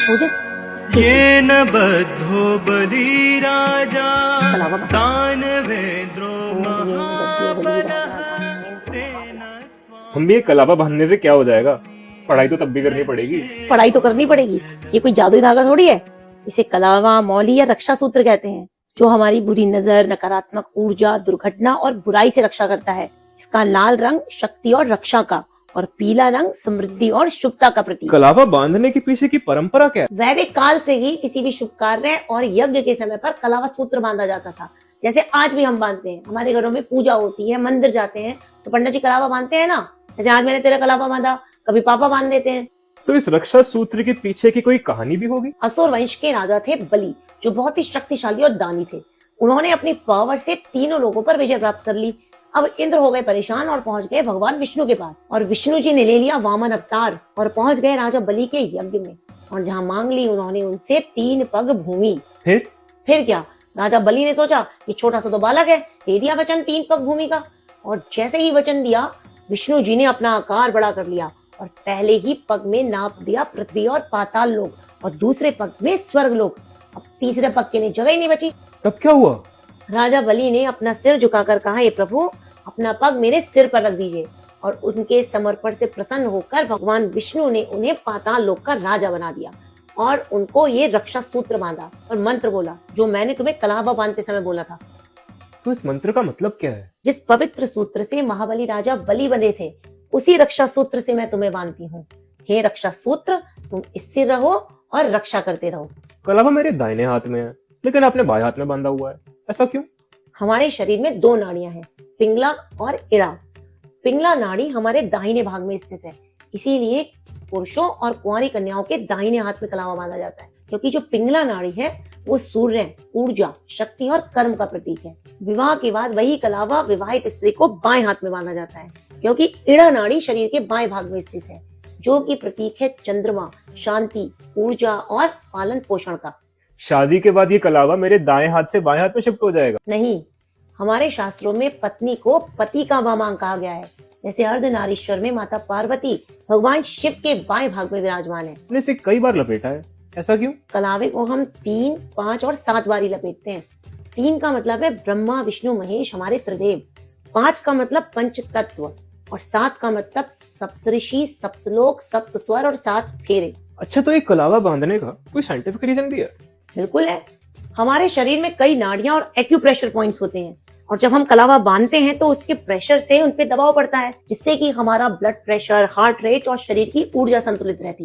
मुझे ये न बद्धो बलि राजा दानवे हम भी एक कलावा बांधने से क्या हो जाएगा? पढ़ाई तो तब भी करनी पड़ेगी। पढ़ाई तो करनी पड़ेगी, ये कोई जादुई धागा थोड़ी है। इसे कलावा, मौली या रक्षा सूत्र कहते हैं, जो हमारी बुरी नजर, नकारात्मक ऊर्जा, दुर्घटना और बुराई से रक्षा करता है। इसका लाल रंग शक्ति और रक्षा का, और पीला रंग समृद्धि और शुभता का प्रतीक। कलावा बांधने के पीछे की परंपरा क्या है? वैदिक काल से ही किसी भी शुभ कार्य और यज्ञ के समय पर कलावा सूत्र बांधा जाता था। जैसे आज भी हम बांधते हैं, हमारे घरों में पूजा होती है, मंदिर जाते हैं तो पंडित जी कलावा बांधते हैं ना। जैसे आज मैंने तेरा कलावा बांधा, कभी पापा बांध देते हैं। तो इस रक्षा सूत्र के पीछे की कोई कहानी भी होगी? असुर वंश के राजा थे बलि, जो बहुत ही शक्तिशाली और दानी थे। उन्होंने अपनी पावर से तीनों लोगों पर विजय प्राप्त कर ली। अब इंद्र हो गए परेशान और पहुंच गए भगवान विष्णु के पास, और विष्णु जी ने ले लिया वामन अवतार और पहुंच गए राजा बलि के यज्ञ में, और जहां मांग ली उन्होंने उनसे 3 पग भूमि। फिर क्या, राजा बलि ने सोचा कि छोटा सा तो बालक है, दे दिया वचन 3 पग भूमि का। और जैसे ही वचन दिया, विष्णु जी ने अपना आकार बड़ा कर लिया और पहले ही पग में नाप दिया पृथ्वी और पाताल लोक, और दूसरे पग में स्वर्ग लोक। अब तीसरे पग के लिए जगह ही नहीं बची। तब क्या हुआ? राजा बलि ने अपना सिर झुकाकर कहा, हे प्रभु, अपना पग मेरे सिर पर रख दीजिए। और उनके समर्पण से प्रसन्न होकर भगवान विष्णु ने उन्हें पाताल लोक का राजा बना दिया, और उनको ये रक्षा सूत्र बांधा और मंत्र बोला, जो मैंने तुम्हें कलावा बांधते समय बोला था। तो इस मंत्र का मतलब क्या है? जिस पवित्र सूत्र से महाबली राजा बलि बने थे, उसी रक्षा सूत्र से मैं तुम्हें बांधती हूँ। हे रक्षा सूत्र, तुम स्थिर रहो और रक्षा करते रहो। कलावा मेरे दाहिने हाथ में है, लेकिन आपने बाएं हाथ में बांधा हुआ है, ऐसा क्यों? हमारे शरीर में 2 नाड़ियां हैं, पिंगला और इड़ा। पिंगला नाड़ी हमारे दाहिने भाग में स्थित है, इसीलिए पुरुषों और कुंवारी कन्याओं के दाहिने हाथ में कलावा बांधा जाता है, क्योंकि जो पिंगला नाड़ी है वो सूर्य, ऊर्जा, शक्ति और कर्म का प्रतीक है। विवाह के बाद वही कलावा विवाहित स्त्री को बाएं हाथ में बांधा जाता है, क्योंकि इड़ा नाड़ी शरीर के बाएं भाग में स्थित है, जो कि प्रतीक है चंद्रमा, शांति, ऊर्जा और पालन पोषण का। शादी के बाद ये कलावा मेरे दाएं हाथ से बाएं हाथ में शिफ्ट हो जाएगा? नहीं, हमारे शास्त्रों में पत्नी को पति का वामांग कहा गया है। जैसे अर्धनारीश्वर में माता पार्वती भगवान शिव के बाएं भाग में विराजमान है। हमने इसे कई बार लपेटा है, ऐसा क्यों? कलावे को हम 3, 5 और 7 बारी लपेटते हैं। 3 का मतलब है ब्रह्मा विष्णु महेश हमारे त्रिदेव, 5 का मतलब पंच तत्व, और 7 का मतलब सप्तऋषि, सप्तलोक, सप्त स्वर और 7 फेरे। अच्छा, तो एक कलावा बांधने का कोई साइंटिफिक रीजन भी है? बिल्कुल है। हमारे शरीर में कई नाड़ियां और एक्यूप्रेशर पॉइंट्स होते हैं, और जब हम कलावा बांधते हैं तो उसके प्रेशर से उन पे दबाव पड़ता है, जिससे कि हमारा ब्लड प्रेशर, हार्ट रेट और शरीर की ऊर्जा संतुलित रहती है।